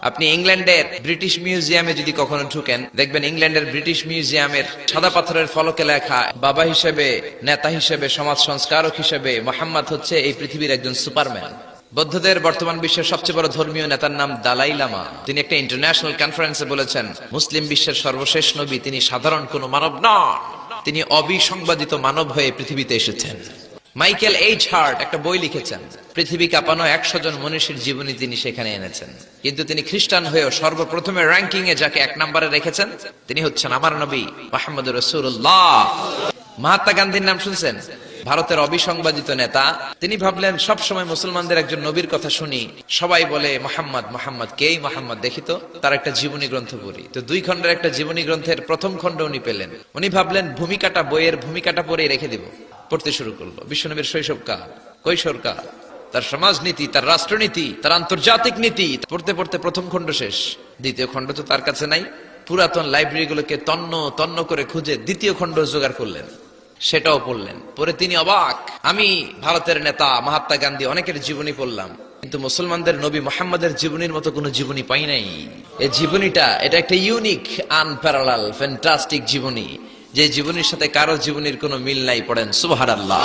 আপনি ইংল্যান্ডের ব্রিটিশ মিউজিয়ামে যদি কখনো ঢুকেন, দেখবেন ইংল্যান্ডের ব্রিটিশ মিউজিয়ামের সাদা পাথরের ফলকে লেখা, বাবা হিসেবে, নেতা হিসেবে, সমাজ সংস্কারক হিসেবে মুহাম্মদ হচ্ছে এই পৃথিবীর একজন সুপারম্যান। বৌদ্ধদের বর্তমান বিশ্বের সবচেয়ে বড় ধর্মীয় নেতার নাম দালাই লামা। তিনি একটা ইন্টারন্যাশনাল কনফারেন্সে বলেছেন, মুসলিম বিশ্বের সর্বশেষ নবী, তিনি সাধারণ কোন মানব নন, তিনি অবিসংবাদিত মানব হয়ে পৃথিবীতে এসেছেন। মাইকেল এইচ হার্ট একটা বই লিখেছেন, পৃথিবী কাঁপানো 100 জন মনীষীর জীবনী তিনি সেখানে এনেছেন। কিন্তু তিনি খ্রিস্টান হয়েও সর্বপ্রথমে র্যাঙ্কিং এ যাকে 1 নম্বরে রেখেছেন, তিনি হচ্ছেন আমার নবী মুহাম্মদুর রাসূলুল্লাহ। মহাত্মা গান্ধীর নাম শুনছেন? ভারতের অবিসংবাদিত নেতা। তিনি ভাবলেন সবসময় মুসলমানদের একজন নবীর কথা শুনি, সবাই বলে মোহাম্মদ মোহাম্মদ, কেই মোহাম্মদ, দেখি তো তার একটা জীবনী গ্রন্থ পড়ি। তো 2 খণ্ডের একটা জীবনী গ্রন্থের প্রথম খণ্ড উনি পেলেন। উনি ভাবলেন ভূমিকাটা, বইয়ের ভূমিকাটা পড়ে রেখে দিব। পড়তে শুরু করলো বিশ্বনবীর শৈশবকাল, কৈশোরকাল, তার সমাজনীতি, তার রাষ্ট্রনীতি, তার আন্তর্জাতিক নীতি। পড়তে পড়তে প্রথম খণ্ড শেষ। দ্বিতীয় খণ্ড তো তার কাছে নাই। পুরাতন লাইব্রেরি গুলোকে তন্ন তন্ন করে খুঁজে দ্বিতীয় খণ্ড জোগাড় করলেন, সেটাও পড়লেন। পরে তিনি অবাক, আমি ভারতের নেতা মহাত্মা গান্ধী অনেকের জীবনী পড়লাম, কিন্তু মুসলমানদের নবী মুহাম্মদের জীবনীর মতো কোনো জীবনী পাই নাই। এই জীবনীটা, এটা একটা ইউনিক, আনপ্যারালাল, ফ্যান্টাস্টিক জীবনী, যে জীবনীর সাথে কারো জীবনীর কোনো মিল নাই। পড়েন সুবহানাল্লাহ।